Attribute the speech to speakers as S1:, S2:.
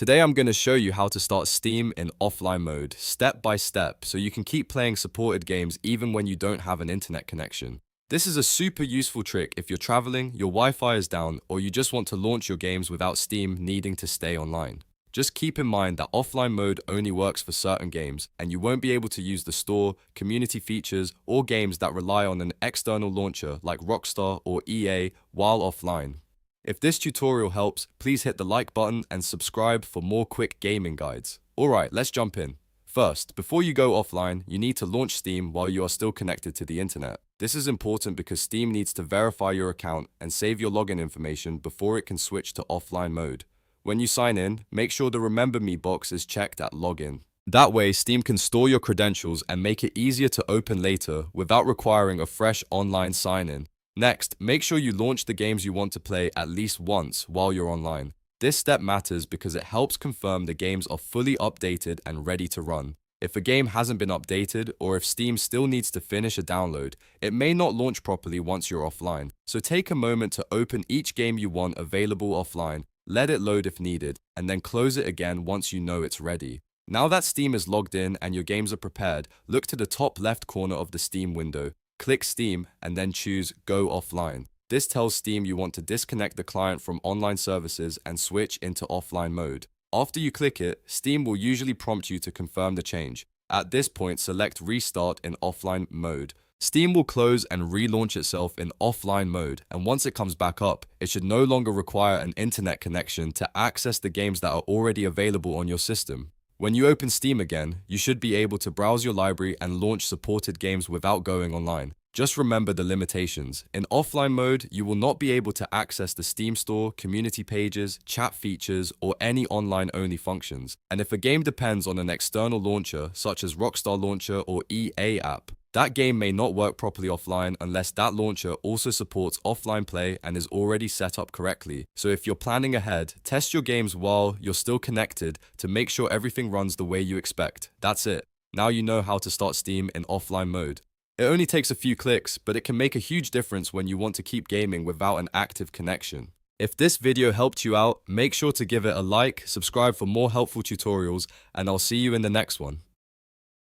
S1: Today I'm going to show you how to start Steam in offline mode, step by step, so you can keep playing supported games even when you don't have an internet connection. This is a super useful trick if you're traveling, your Wi-Fi is down, or you just want to launch your games without Steam needing to stay online. Just keep in mind that offline mode only works for certain games, and you won't be able to use the store, community features, or games that rely on an external launcher like Rockstar or EA while offline. If this tutorial helps, please hit the like button and subscribe for more quick gaming guides. Alright, let's jump in. First, before you go offline, you need to launch Steam while you are still connected to the internet. This is important because Steam needs to verify your account and save your login information before it can switch to offline mode. When you sign in, make sure the Remember Me box is checked at login. That way, Steam can store your credentials and make it easier to open later without requiring a fresh online sign-in. Next, make sure you launch the games you want to play at least once while you're online. This step matters because it helps confirm the games are fully updated and ready to run. If a game hasn't been updated, or if Steam still needs to finish a download, it may not launch properly once you're offline. So take a moment to open each game you want available offline, let it load if needed, and then close it again once you know it's ready. Now that Steam is logged in and your games are prepared, look to the top left corner of the Steam window. Click Steam and then choose Go Offline. This tells Steam you want to disconnect the client from online services and switch into offline mode. After you click it, Steam will usually prompt you to confirm the change. At this point, select Restart in offline mode. Steam will close and relaunch itself in offline mode, and once it comes back up, it should no longer require an internet connection to access the games that are already available on your system. When you open Steam again, you should be able to browse your library and launch supported games without going online. Just remember the limitations. In offline mode, you will not be able to access the Steam store, community pages, chat features, or any online-only functions. And if a game depends on an external launcher, such as Rockstar Launcher or EA app, that game may not work properly offline unless that launcher also supports offline play and is already set up correctly. So if you're planning ahead, test your games while you're still connected to make sure everything runs the way you expect. That's it. Now you know how to start Steam in offline mode. It only takes a few clicks, but it can make a huge difference when you want to keep gaming without an active connection. If this video helped you out, make sure to give it a like, subscribe for more helpful tutorials, and I'll see you in the next one.